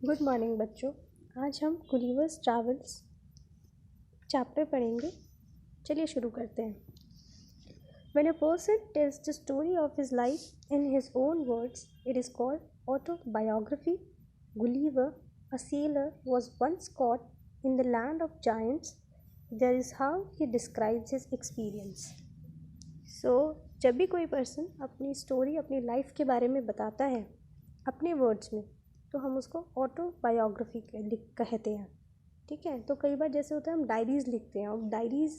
Good morning बच्चों। आज हम गुलिवर्स ट्रैवल्स चैप्टर पढ़ेंगे। चलिए शुरू करते हैं। When a person tells the story of his life in his own words, it is called autobiography. Gulliver, a sailor, was once caught in the land of giants. That is how he describes his experience. So, जब भी कोई person अपनी story अपनी life के बारे में बताता है अपने वर्ड्स में, तो हम उसको ऑटोबायोग्राफी कहते हैं। ठीक है, तो कई बार जैसे होता है हम डायरीज़ लिखते हैं, और डायरीज़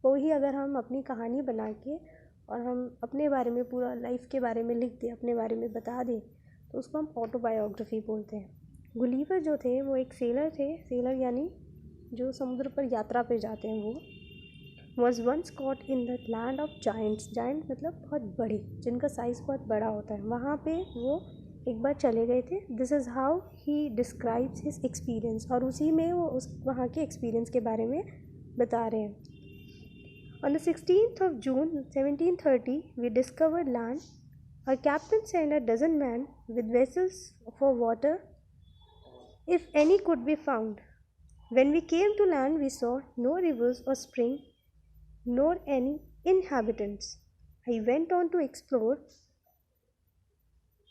को ही अगर हम अपनी कहानी बना के और हम अपने बारे में पूरा लाइफ के बारे में लिख दें, अपने बारे में बता दें, तो उसको हम ऑटोबायोग्राफी बोलते हैं। गुलिवर जो थे वो एक सेलर थे। सेलर यानी जो समुद्र पर यात्रा पे जाते हैं। वो was once caught in the land of giants. Giant मतलब बहुत बड़े, जिनका साइज़ बहुत बड़ा होता है। वहाँ पे वो एक बार चले गए थे। This is how he describes his experience, और उसी में वो उस वहाँ के एक्सपीरियंस के बारे में बता रहे हैं। On the 16th of June 1730 we discovered land. Our captain sent a dozen men with vessels for water, if any could be found. When we came to land, we saw no rivers or spring, nor any inhabitants. I went on to explore.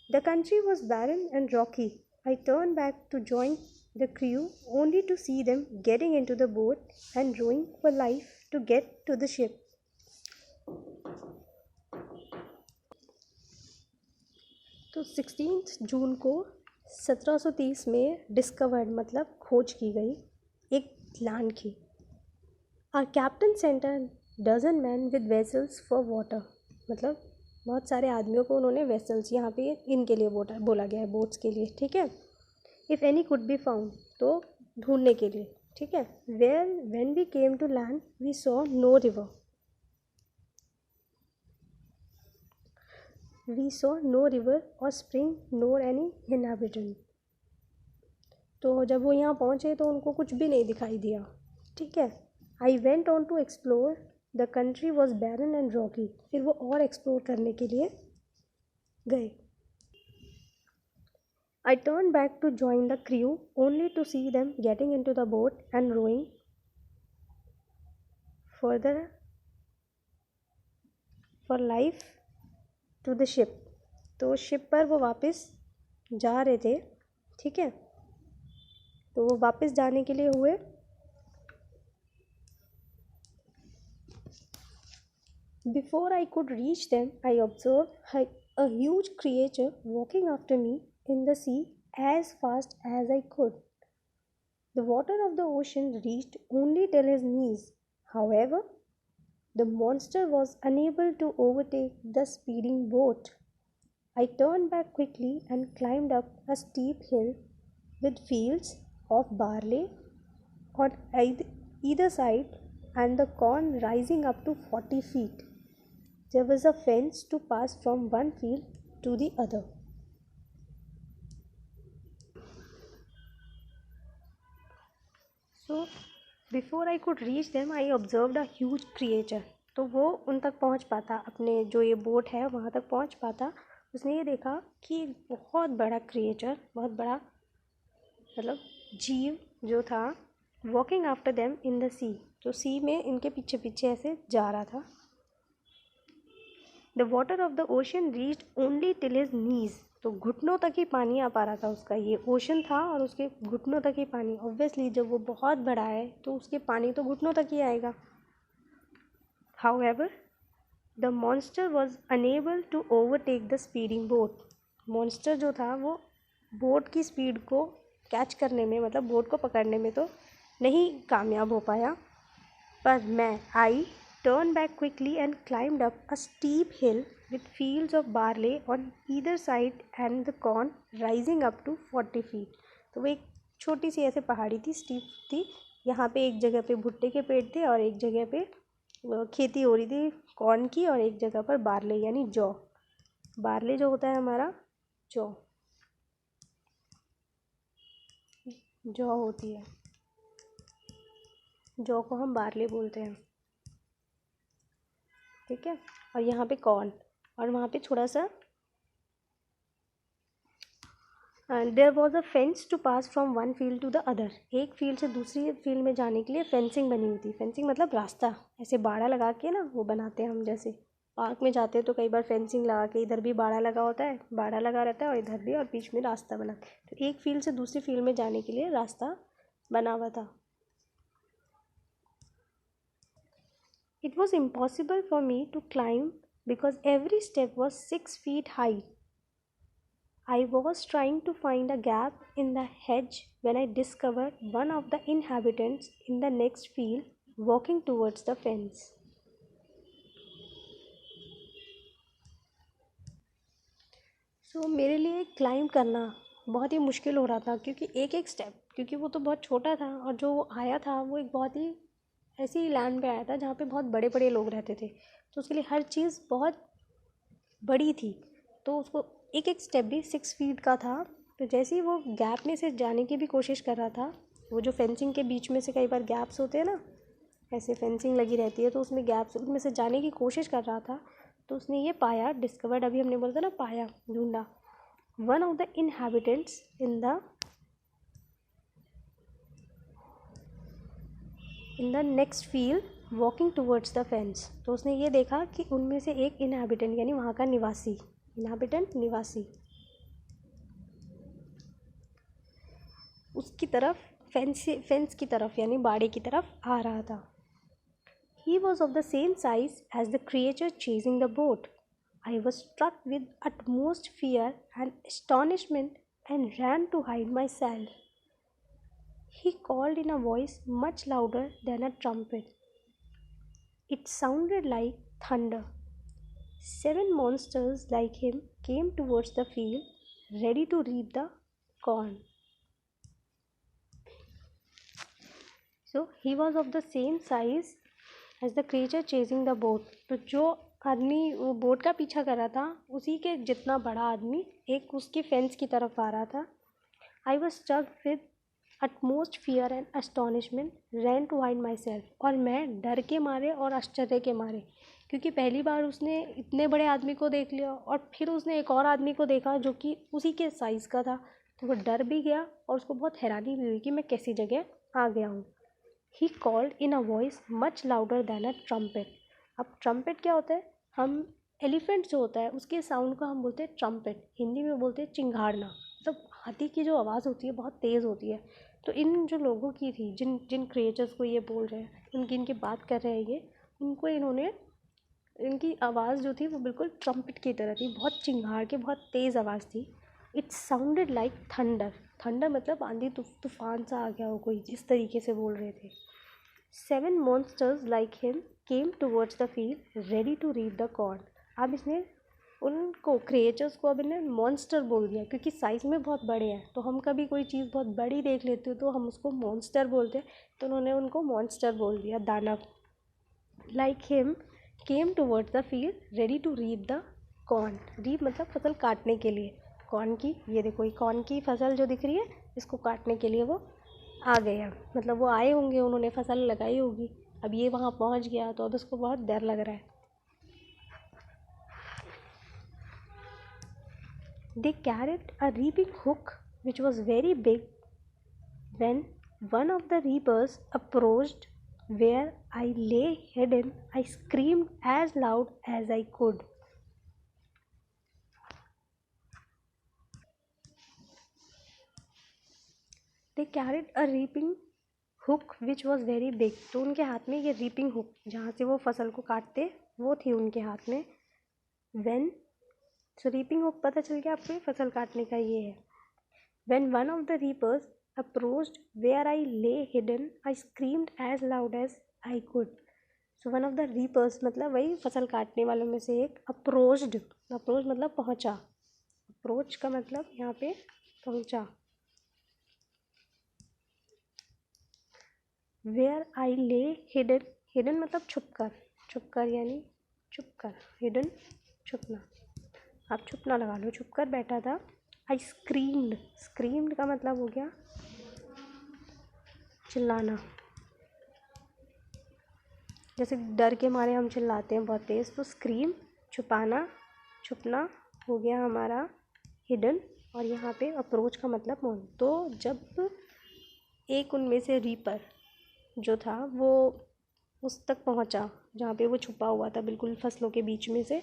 The country was barren and rocky. I turned back to join the crew, only to see them getting into the boat and rowing for life to get to the ship. तो 16 जून को 1730 में discovered मतलब खोज की गई एक land की। Our captain sent a dozen man with vessels for water, मतलब बहुत सारे आदमियों को उन्होंने वेसल्स, यहाँ पे इनके लिए बोला गया है, बोट्स के लिए। ठीक है। If any could be found, तो ढूंढने के लिए। ठीक है। When we came to land we saw no river, और स्प्रिंग नोर एनी इनहैबिटेंट। तो जब वो यहाँ पहुँचे तो उनको कुछ भी नहीं दिखाई दिया। ठीक है। I went on to explore the country was barren and rocky. फिर वो और एक्सप्लोर करने के लिए गए। I turned back to join the crew, only to see them getting into the boat and rowing further for life to the ship. तो ship पर वो वापस जा रहे थे। ठीक है। तो वो वापस जाने के लिए हुए। Before I could reach them, I observed a huge creature walking after me in the sea as fast as I could. The water of the ocean reached only till his knees. However, the monster was unable to overtake the speeding boat. I turned back quickly and climbed up a steep hill with fields of barley on either side and the corn rising up to 40 feet. There was a fence to pass from one field to the other. So, before I could reach them, I observed a huge creature. तो वो उन तक पहुंच पाता, अपने जो ये boat है वहाँ तक पहुंच पाता। उसने ये देखा कि एक बहुत बड़ा क्रिएचर, बहुत बड़ा मतलब जीव जो था, walking after them in the sea, जो सी में इनके पीछे पीछे ऐसे जा रहा था। The water of the ocean reached only till his knees. तो घुटनों तक ही पानी आ पा रहा था उसका। ये ओशन था और उसके घुटनों तक ही पानी। ऑब्वियसली जब वो बहुत बड़ा है तो उसके पानी तो घुटनों तक ही आएगा। However the monster was unable to overtake the speeding boat. Monster जो था वो बोट की स्पीड को कैच करने में, मतलब बोट को पकड़ने में तो नहीं कामयाब हो पाया। पर मैं turned back quickly and climbed up a steep hill with fields of barley on either side and the corn rising up to 40 feet. तो वो एक छोटी सी ऐसे पहाड़ी थी, स्टीप थी। यहाँ पे एक जगह पे भुट्टे के पेड़ थे और एक जगह पे खेती हो रही थी कॉर्न की, और एक जगह पर बारले यानी जौ। बारले जो होता है हमारा जौ होती है, जौ को हम बारले बोलते हैं। ठीक है। और यहाँ पे कॉर्न, और वहाँ पे थोड़ा सा there was a fence to pass from one field to the other. एक फील्ड से दूसरी फील्ड में जाने के लिए फेंसिंग बनी हुई थी. फेंसिंग मतलब रास्ता, ऐसे बाड़ा लगा के ना वो बनाते हैं हम. जैसे पार्क में जाते हैं तो कई बार फेंसिंग लगा के, इधर भी बाड़ा लगा होता है, बाड़ा लगा रहता है और इधर भी, और बीच में रास्ता बना. तो एक फील्ड से दूसरी फील्ड में जाने के लिए रास्ता बना हुआ था. It was impossible for me to climb because every step was 6 feet high. I was trying to find a gap in the hedge when I discovered one of the inhabitants in the next field walking towards the fence. So मेरे लिए climb करना बहुत ही मुश्किल हो रहा था, क्योंकि एक एक स्टेप, क्योंकि वो तो बहुत छोटा था और जो आया था वो एक बहुत ही ऐसी लैंड पे आया था जहाँ पे बहुत बड़े बड़े लोग रहते थे, तो उसके लिए हर चीज़ बहुत बड़ी थी. तो उसको एक एक स्टेप भी 6 फीट का था. तो जैसे ही वो गैप में से जाने की भी कोशिश कर रहा था, वो जो फेंसिंग के बीच में से कई बार गैप्स होते हैं ना, ऐसे फेंसिंग लगी रहती है तो उसमें गैप्स, उसमें से जाने की कोशिश कर रहा था, तो उसने ये पाया, डिस्कवर्ड, अभी हमने बोलता ना पाया, ढूंढा, one of the inhabitants in the next field walking towards the fence. तो उसने ये देखा कि उनमें से एक इनहैबिटेंट यानी वहाँ का निवासी, इनहैबिटेंट निवासी, उसकी तरफ फेंस की तरफ यानी बाड़े की तरफ आ रहा था. He was of the same size as the creature chasing the boat. I was struck with utmost fear and astonishment and ran to hide myself. He called in a voice much louder than a trumpet. It sounded like thunder. 7 monsters like him came towards the field, ready to reap the corn. So he was of the same size as the creature chasing the boat. तो जो आदमी वो boat का पीछा कर रहा था, उसी के जितना बड़ा आदमी एक उसकी फेंस की तरफ आ रहा था. I was struck with utmost fear and astonishment, ran to hide myself. और मैं डर के मारे और आश्चर्य के मारे, क्योंकि पहली बार उसने इतने बड़े आदमी को देख लिया और फिर उसने एक और आदमी को देखा जो कि उसी के साइज़ का था, तो वो डर भी गया और उसको बहुत हैरानी भी हुई कि मैं कैसी जगह आ गया हूँ. He called in a voice much louder than a trumpet. अब ट्रम्पेट क्या होता है? हम एलिफेंट जो होता है उसके साउंड को हम बोलते हैं ट्रम्पेट, हिंदी में बोलते हैं चिंगाड़ना. मतलब हाथी की जो आवाज़ होती है बहुत तेज़ होती है. तो इन जो लोगों की थी, जिन जिन क्रिएचर्स को ये बोल रहे हैं, इनकी बात कर रहे हैं ये, उनको इन्होंने, इनकी आवाज़ जो थी वो बिल्कुल ट्रम्पेट की तरह थी, बहुत चिंगाड़ के, बहुत तेज़ आवाज़ थी. It sounded like thunder. Thunder मतलब आंधी तूफान सा आ गया हो कोई, इस तरीके से बोल रहे थे. 7 monsters like him came towards the field, ready to reap the corn. अब इसने उनको क्रिएचर्स को अब इन्हें मॉन्स्टर बोल दिया, क्योंकि साइज़ में बहुत बड़े हैं. तो हम कभी कोई चीज़ बहुत बड़ी देख लेते हो तो हम उसको मॉन्स्टर बोलते हैं, तो उन्होंने उनको मॉन्स्टर बोल दिया, दानव. Like him came towards the field ready to reap the corn. Reap मतलब फसल काटने के लिए. कॉर्न की, ये देखो, ये कॉर्न की फसल जो दिख रही है, इसको काटने के लिए वो आ गए हैं. मतलब वो आए होंगे, उन्होंने फसल लगाई होगी, अब ये वहाँ पहुँच गया तो अब उसको बहुत डर लग रहा है. They carried a reaping hook which was very big. When one of the reapers approached where I lay hidden, I screamed as loud as I could. They carried a reaping hook which was very big. तो उनके हाथ में ये reaping hook, जहाँ से वो फसल को काटते, वो थी उनके हाथ में. वेन, सो रीपिंग हुक पता चल गया आपको, फसल काटने का ये है. When one of the reapers approached where I lay hidden, I screamed as loud as I could. So one of the reapers मतलब वही फसल काटने वालों में से एक, अप्रोच्ड, अप्रोच मतलब पहुँचा, अप्रोच का मतलब यहाँ पे पहुँचा. Where I lay hidden, hidden मतलब छुपकर, छुपकर यानी छुपकर, हिडन छुपना, आप छुपना लगा लो, छुपकर बैठा था. आई स्क्रीम्ड, स्क्रीम्ड का मतलब हो गया चिल्लाना, जैसे डर के मारे हम चिल्लाते हैं बहुत तेज़, तो स्क्रीम छुपाना, छुपना हो गया हमारा हिडन. और यहाँ पे अप्रोच का मतलब मोन। तो जब एक उनमें से रीपर जो था वो उस तक पहुँचा जहाँ पे वो छुपा हुआ था बिल्कुल फसलों के बीच में से,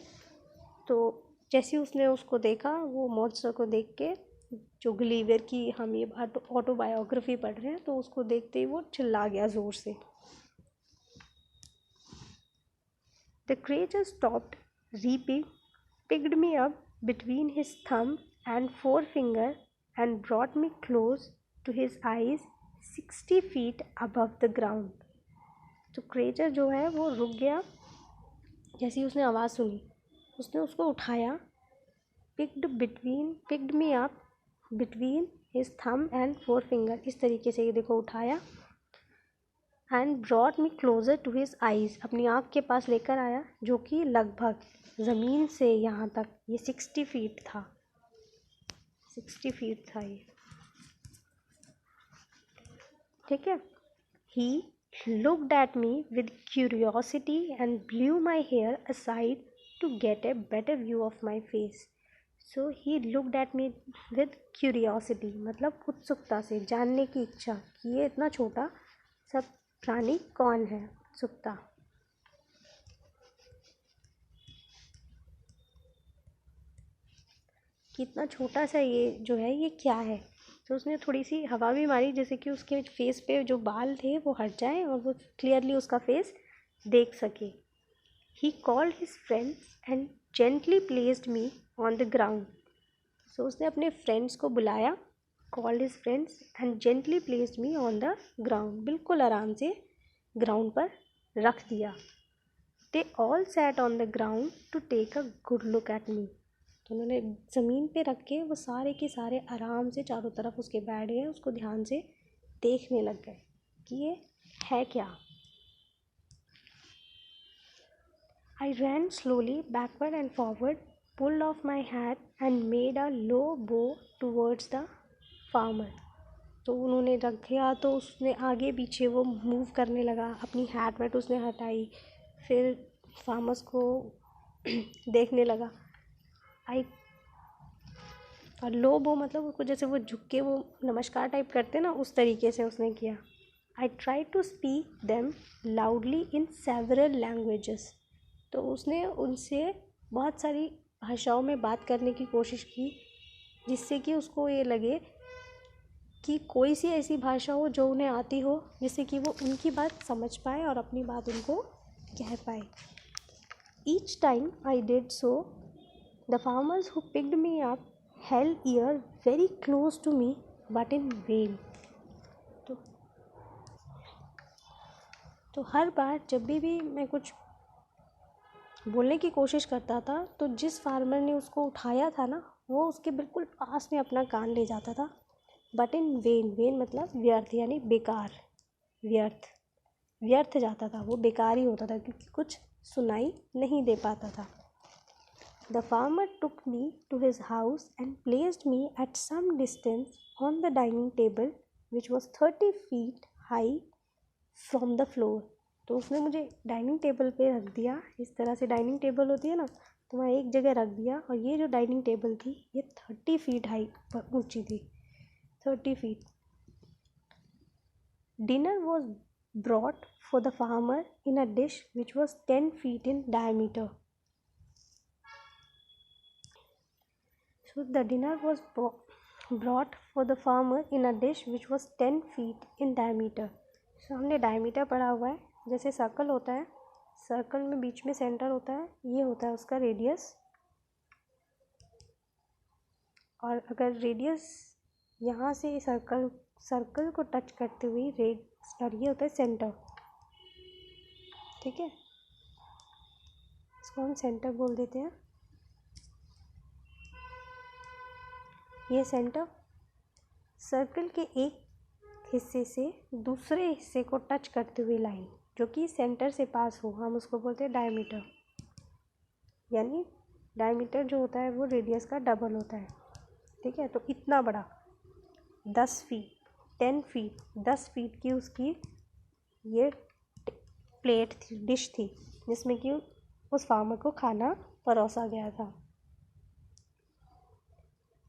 तो जैसे ही उसने उसको देखा, वो मॉन्स्टर को देख के, जो गुलिवर की हम ये ऑटोबायोग्राफी पढ़ रहे हैं, तो उसको देखते ही वो चिल्ला गया ज़ोर से। The creature stopped reaping, picked me up between his thumb and forefinger and brought me close to his eyes 60 feet above the ground. तो क्रेचर जो है वो रुक गया जैसे ही उसने आवाज़ सुनी, उसने उसको उठाया, picked me up between his thumb and forefinger, इस तरीके से ये देखो उठाया, and brought me closer to his eyes, अपनी आँख के पास लेकर आया, जो कि लगभग ज़मीन से यहाँ तक ये 60 फीट था, 60 फीट था ये, ठीक है। He looked at me with curiosity and blew my hair aside to get a better view of my face. So he looked at me with curiosity, मतलब उत्सुकता से, जानने की इच्छा कि ये इतना छोटा सब प्राणी कौन है, उत्सुकता। कितना छोटा सा ये जो है ये क्या है। तो उसने थोड़ी सी हवा भी मारी जैसे कि उसके फेस पे जो बाल थे वो हट जाएं और वो क्लियरली उसका फेस देख सके। He called his friends and gently placed me on the ground. So उसने अपने फ्रेंड्स को बुलाया, called his friends and gently placed me on the ground, बिल्कुल आराम से ग्राउंड पर रख दिया। They all sat on the ground to take a good look at me. तो उन्होंने ज़मीन पे रख के वो सारे के सारे आराम से चारों तरफ उसके बैठ गए, उसको ध्यान से देखने लग गए कि ये है क्या। I ran slowly backward and forward, pulled off my hat and made a low bow towards the farmer. तो उन्होंने रखा तो उसने आगे पीछे वो मूव करने लगा, अपनी हैट वैट उसने हटाई, फिर फार्मर्स को देखने लगा। आई और लो बो मतलब उसको जैसे वो झुक के वो नमस्कार टाइप करते ना, उस तरीके से उसने किया। I try to speak them loudly in several languages. तो उसने उनसे बहुत सारी भाषाओं में बात करने की कोशिश की, जिससे कि उसको ये लगे कि कोई सी ऐसी भाषा हो जो उन्हें आती हो, जिससे कि वो उनकी बात समझ पाए और अपनी बात उनको कह पाए। Each time I did so the farmers who picked me up held ear very close to me but in vain. तो हर बार जब भी मैं कुछ बोलने की कोशिश करता था, तो जिस फार्मर ने उसको उठाया था ना, वो उसके बिल्कुल पास में अपना कान ले जाता था, बट इन वेन, वेन मतलब व्यर्थ यानी बेकार, व्यर्थ जाता था, वो बेकार ही होता था क्योंकि कुछ सुनाई नहीं दे पाता था। The farmer took me to his house and placed me at some distance on the dining table which was 30 feet high from the floor. तो उसने मुझे डाइनिंग टेबल पे रख दिया, इस तरह से डाइनिंग टेबल होती है ना, तो वहाँ एक जगह रख दिया, और ये जो डाइनिंग टेबल थी ये 30 feet हाई पर ऊंची थी, 30 feet। Dinner was brought for the farmer in a dish which was 10 feet in diameter. So the dinner was brought for the farmer in a dish which was 10 feet in diameter. So हमने diameter पढ़ा हुआ है, जैसे circle होता है, circle में बीच में centre होता है, ये होता है उसका रेडियस, और अगर रेडियस यहाँ से सर्कल को टच करते हुए और ये होता है सेंटर, ठीक है, इसको हम सेंटर बोल देते हैं। ये सेंटर सर्कल के एक हिस्से से दूसरे हिस्से को टच करते हुए लाइन जो कि सेंटर से पास हो, हम उसको बोलते हैं डायमीटर। यानी डायमीटर जो होता है वो रेडियस का डबल होता है, ठीक है। तो इतना बड़ा 10 feet 10 feet 10 feet की उसकी ये प्लेट थी, डिश थी, जिसमें कि उस फार्मर को खाना परोसा गया था।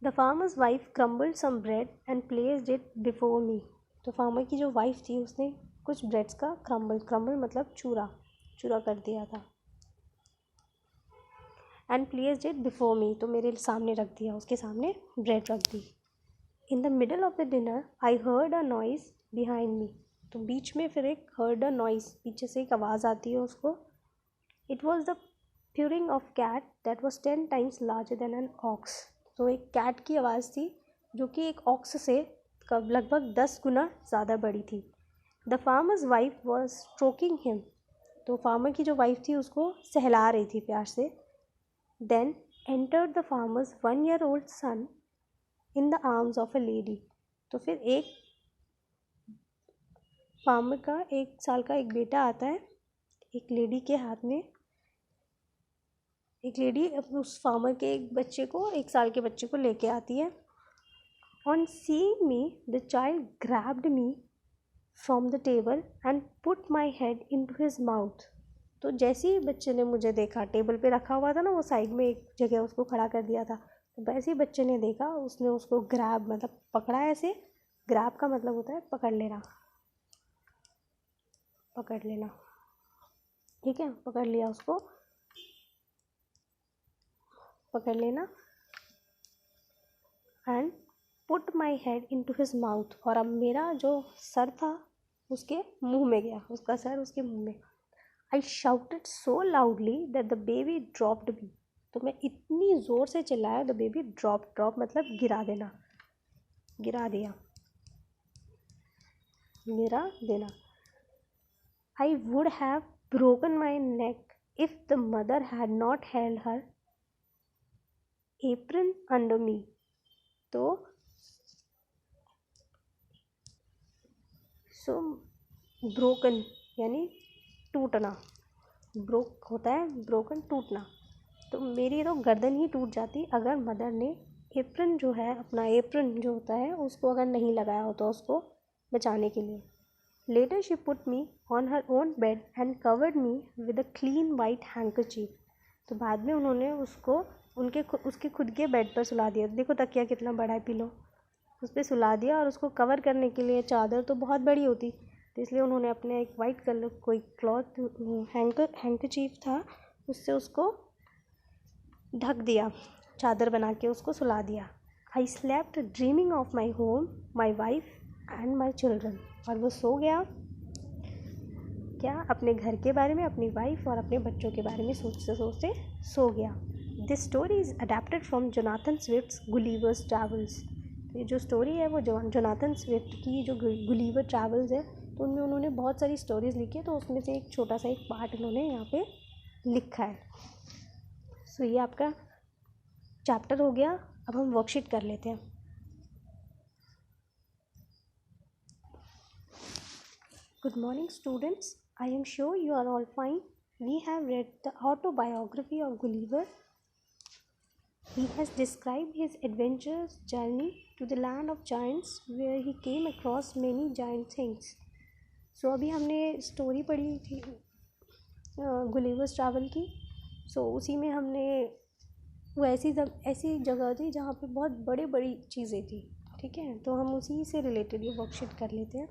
The farmer's wife crumbled some bread and placed it before me. तो फार्मर की जो वाइफ थी उसने कुछ ब्रेड्स का क्रम्बल मतलब चूरा कर दिया था। And placed it before me, तो मेरे सामने रख दिया, उसके सामने ब्रेड रख दी। In the middle of the dinner I heard a noise behind me. तो बीच में फिर एक हर्ड अ नॉइज, पीछे से एक आवाज़ आती है उसको। It was the purring of cat that was 10 times larger than an ox. तो एक कैट की आवाज़ थी जो कि एक ऑक्स से लगभग 10 गुना ज़्यादा बड़ी थी। The farmer's wife was stroking him. तो फार्मर की जो वाइफ थी उसको सहला रही थी प्यार से। Then entered the farmer's 1-year-old son in the arms of a lady. तो फिर एक फार्मर का 1 साल का एक बेटा आता है, एक लेडी के हाथ में। एक लेडी उस फार्मर के एक बच्चे को, 1 साल के बच्चे को लेके आती है। On seeing me the child grabbed me from the table and put my head into his mouth. तो जैसे ही बच्चे ने मुझे देखा, टेबल पे रखा हुआ था ना, वो साइड में एक जगह उसको खड़ा कर दिया था, तो वैसे ही बच्चे ने देखा, उसने उसको ग्रैब मतलब पकड़ा। ऐसे ग्रैब का मतलब होता है पकड़ लेना, ठीक है, पकड़ लिया उसको, पकड़ लेना। And put my head into his mouth, और अब मेरा जो सर था उसके मुंह में गया, उसका सर उसके मुंह में। I shouted so loudly that the baby dropped मी। तो मैं इतनी ज़ोर से चिल्लाया, द बेबी ड्रॉप मतलब गिरा देना, गिरा दिया, गिरा देना। I would have broken my neck if the mother had not held her apron under मी। तो सो ब्रोकन यानी टूटना, ब्रोक होता है ब्रोकन टूटना। तो मेरी तो गर्दन ही टूट जाती अगर मदर ने एप्रन जो है, अपना एप्रन जो होता है उसको अगर नहीं लगाया होता उसको बचाने के लिए। Later she put me on her own bed and covered me with a clean white handkerchief. तो बाद में उन्होंने उसको उसके खुद के बेड पर सुला दिया। देखो तकिया कितना बड़ा है, पिलो, उस पर सुला दिया, और उसको कवर करने के लिए चादर तो बहुत बड़ी होती, तो इसलिए उन्होंने अपने एक वाइट कलर कोई क्लॉथ हैंकरचीफ था उससे उसको ढक दिया, चादर बना के उसको सुला दिया। I slept dreaming of my home, my wife and my children. और वो सो गया क्या, अपने घर के बारे में, अपनी वाइफ और अपने बच्चों के बारे में सोचते सोचते सो गया। This story is adapted from Jonathan Swift's Gulliver's travels. ये जो स्टोरी है वो जोनाथन स्विफ्ट की जो गुलिवर ट्रैवल्स है, तो उनमें उन्होंने बहुत सारी स्टोरीज़ लिखी है, तो उसमें से एक छोटा सा एक पार्ट उन्होंने यहाँ पे लिखा है। सो ये आपका चैप्टर हो गया। अब हम वर्कशीट कर लेते हैं। Good morning, students. I am sure you are all fine. We have read the autobiography of Gulliver. He has described his adventurous journey to the land of giants where he came across many giant things. So अभी हमने story पढ़ी थी Gulliver's travel की। उसी में हमने वो ऐसी जगह थी जहाँ पे बहुत बड़ी बड़ी चीज़ें थी, ठीक है, तो हम उसी से रिलेटेड ये वर्कशीट कर लेते हैं।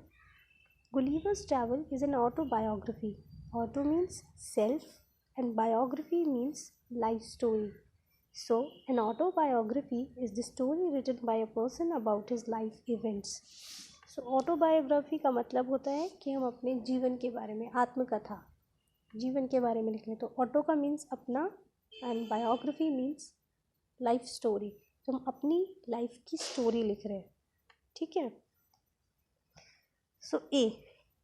Gulliver's Travel is an autobiography. Auto means self and biography means life story. So, an autobiography is the story written by a person about his life events. So, autobiography का मतलब होता है कि हम अपने जीवन के बारे में, आत्मकथा, जीवन के बारे में लिख रहे हैं। तो ऑटो का मीन्स अपना and biography means life story. तो हम अपनी लाइफ की स्टोरी लिख रहे हैं, ठीक है। So A,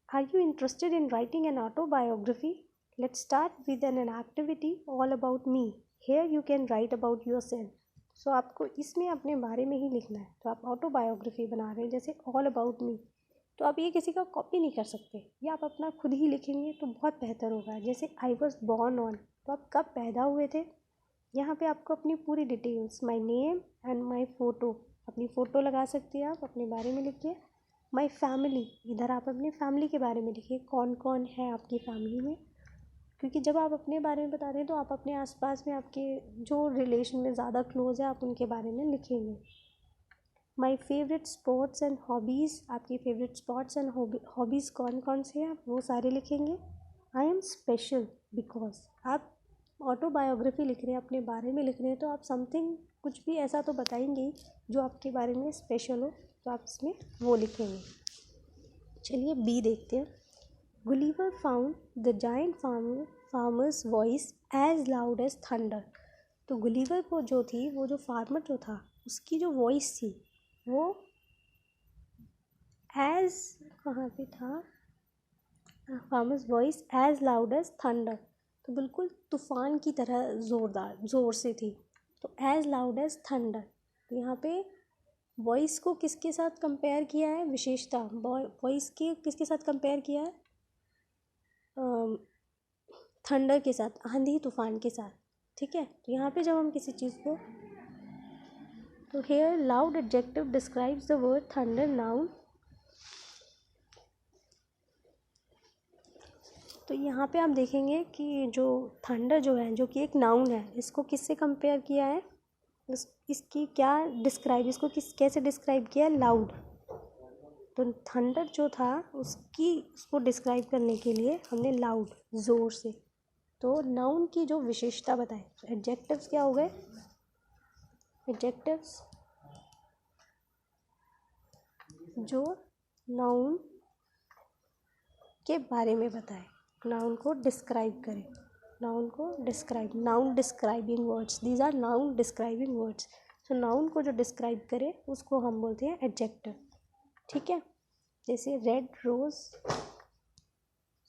are you interested in writing an autobiography? Let's start with an activity all about me. Here you can write about yourself. So आपको इसमें अपने बारे में ही लिखना है। तो आप ऑटोबायोग्राफी बना रहे हैं जैसे ऑल अबाउट मी, तो आप ये किसी का कॉपी नहीं कर सकते, या आप अपना खुद ही लिखेंगे तो बहुत बेहतर होगा। जैसे आई वॉज बॉर्न ऑन, तो आप कब पैदा हुए थे, यहाँ पे आपको अपनी पूरी details, my name and my photo, अपनी फ़ोटो लगा सकते हैं, आप अपने बारे में लिखिए। माई फैमिली, इधर आप अपनी फैमिली के बारे में लिखिए, कौन कौन है आपकी फैमिली में। क्योंकि जब आप अपने बारे में बता रहे हैं तो आप अपने आसपास में आपके जो रिलेशन में ज़्यादा क्लोज है आप उनके बारे में लिखेंगे। My favourite sports and hobbies, आपकी फेवरेट स्पोर्ट्स एंड हॉबीज़ कौन कौन से हैं वो सारे लिखेंगे। आई एम स्पेशल बिकॉज, आप ऑटोबायोग्राफी लिख रहे हैं, अपने बारे में लिख रहे हैं, तो आप समथिंग कुछ भी ऐसा तो बताएंगे ही जो आपके बारे में स्पेशल हो, तो आप इसमें वो लिखेंगे। चलिए बी देखते हैं। Gulliver found the giant farmer's voice as loud as thunder. तो गुलिवर को जो थी, वो जो फार्मर जो था, उसकी जो वॉइस थी वो एज, कहाँ पे था, farmer's voice as loud as thunder, तो बिल्कुल तूफान की तरह ज़ोर से थी। तो एज लाउड एज थंडर, तो यहाँ पे वॉइस को किसके साथ कंपेयर किया है, विशेषता वॉइस के किसके साथ कंपेयर किया है, थंडर के साथ, आंधी तूफान के साथ। ठीक है, तो यहाँ पे जब हम किसी चीज़ को, तो here loud adjective describes the word thunder noun. तो यहाँ पे आप देखेंगे कि जो थंडर जो है, जो कि एक नाउन है, इसको किससे कंपेयर किया है, इसकी क्या डिस्क्राइब, इसको कैसे डिस्क्राइब किया है, लाउड। तो थंडर जो था उसको डिस्क्राइब करने के लिए हमने लाउड, ज़ोर से। तो नाउन की जो विशेषता बताए, तो एडजेक्टिव्स क्या हो गए, एडजेक्टिव्स जो नाउन के बारे में बताए, नाउन को डिस्क्राइब करें, नाउन को describe, noun describing words, these are noun describing words. तो नाउन को जो डिस्क्राइब करे उसको हम बोलते हैं एडजेक्टिव। ठीक है, जैसे रेड रोज़,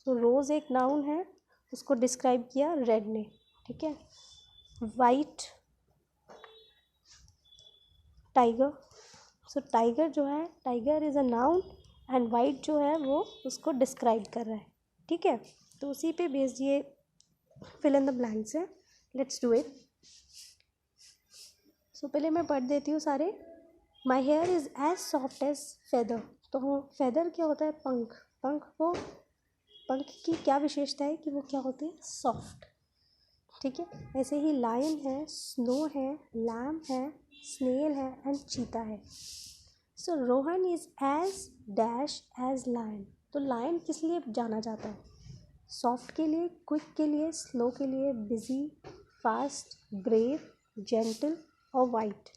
तो रोज़ एक नाउन है, उसको डिस्क्राइब किया रेड ने। ठीक है, वाइट टाइगर, सो टाइगर जो है, tiger is a noun and white जो है वो उसको डिस्क्राइब कर रहा है। ठीक है, तो उसी पे बेस्ड ये फिल इन द ब्लैंक्स है। Let's do it. सो पहले मैं पढ़ देती हूँ सारे। My hair is as soft as feather. तो फेदर क्या होता है, पंख। पंख की क्या विशेषता है कि वो क्या होते हैं, सॉफ्ट। ठीक है, ऐसे ही लायन है, स्नो है, लैम है, स्नेल है एंड चीता है। So Rohan is as dash as lion. तो लायन किस लिए जाना जाता है, सॉफ्ट के लिए, क्विक के लिए, स्लो के लिए, बिजी, फास्ट, ब्रेव, जेंटल और वाइट।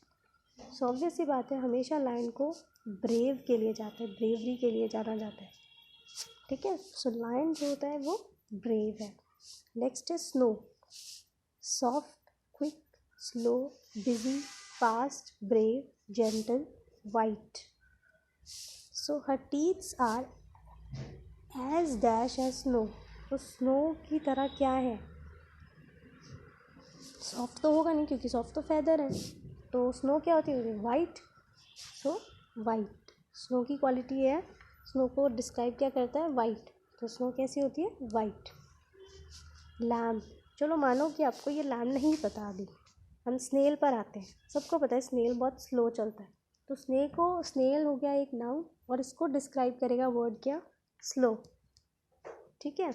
सो ऑब्वियस सी बात है, हमेशा लायन को ब्रेव के लिए जाता है, ब्रेवरी के लिए जाना जाता है। ठीक है, सो लायन जो होता है वो ब्रेव है। नेक्स्ट है snow, soft, quick, slow, busy, fast, brave, gentle, white. So her teeths are as dash as snow. तो स्नो की तरह क्या है, सॉफ्ट तो होगा नहीं क्योंकि सॉफ्ट तो फेदर है, तो स्नो क्या होती है, वाइट। सो वाइट, स्नो की क्वालिटी है, स्नो को डिस्क्राइब क्या करता है, वाइट। तो स्नो कैसी होती है, वाइट। लैम्प, चलो मानो कि आपको ये लैम्प नहीं पता अभी, हम स्नेल पर आते हैं। सबको पता है स्नेल बहुत स्लो चलता है, तो स्नेल हो गया एक नाउन और इसको डिस्क्राइब करेगा वर्ड क्या, स्लो। ठीक है,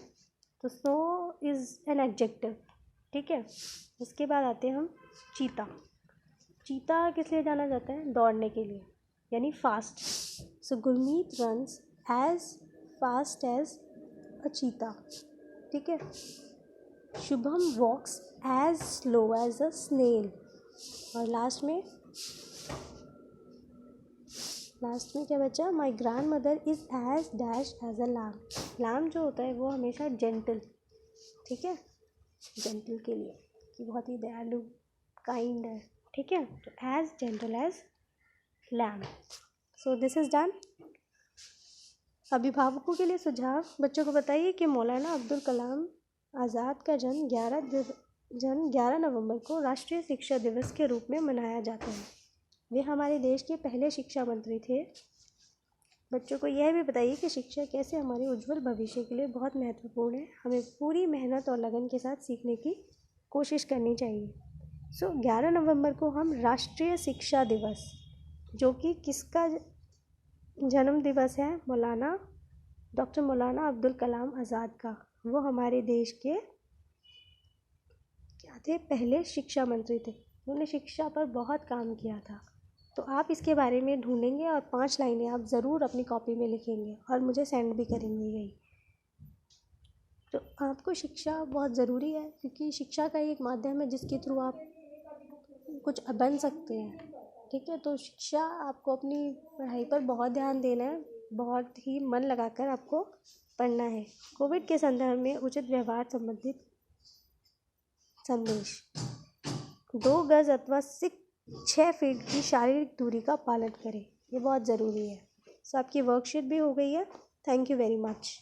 तो स्लो इज़ एन एडजेक्टिव। ठीक है, उसके बाद आते हैं हम चीता। चीता किस लिए जाना जाता है, दौड़ने के लिए, यानी fast. So Gurmeet runs as fast as a cheetah. ठीक है, Shubham walks as slow as a snail. और लास्ट में क्या बचा, my grandmother is as dash as a lamb. Lamb जो होता है वो हमेशा जेंटल, ठीक है, जेंटल के लिए कि बहुत ही दयालु, काइंड है। ठीक है, तो as gentle as lamb. So this is done. अभिभावकों के लिए सुझाव, बच्चों को बताइए कि मौलाना अब्दुल कलाम आज़ाद का जन्म 11 नवंबर को राष्ट्रीय शिक्षा दिवस के रूप में मनाया जाता है। वे हमारे देश के पहले शिक्षा मंत्री थे। बच्चों को यह भी बताइए कि शिक्षा कैसे हमारे उज्जवल भविष्य के लिए बहुत महत्वपूर्ण है। हमें पूरी मेहनत और लगन के साथ सीखने की कोशिश करनी चाहिए। 11 नवंबर को हम राष्ट्रीय शिक्षा दिवस, जो कि किसका जन्म दिवस है, डॉक्टर मौलाना अब्दुल कलाम आज़ाद का, वो हमारे देश के क्या थे, पहले शिक्षा मंत्री थे। उन्होंने शिक्षा पर बहुत काम किया था। तो आप इसके बारे में ढूंढेंगे और 5 लाइनें आप ज़रूर अपनी कॉपी में लिखेंगे और मुझे सेंड भी करेंगे यही। तो आपको शिक्षा बहुत ज़रूरी है, क्योंकि शिक्षा का एक माध्यम है जिसके थ्रू आप कुछ बन सकते हैं। ठीक है, तो शिक्षा आपको अपनी पढ़ाई पर बहुत ध्यान देना है, बहुत ही मन लगाकर आपको पढ़ना है। कोविड के संदर्भ में उचित व्यवहार संबंधित संदेश: 2 गज अथवा 6 फीट की शारीरिक दूरी का पालन करें, ये बहुत ज़रूरी है। सो आपकी वर्कशीट भी हो गई है। Thank you very much.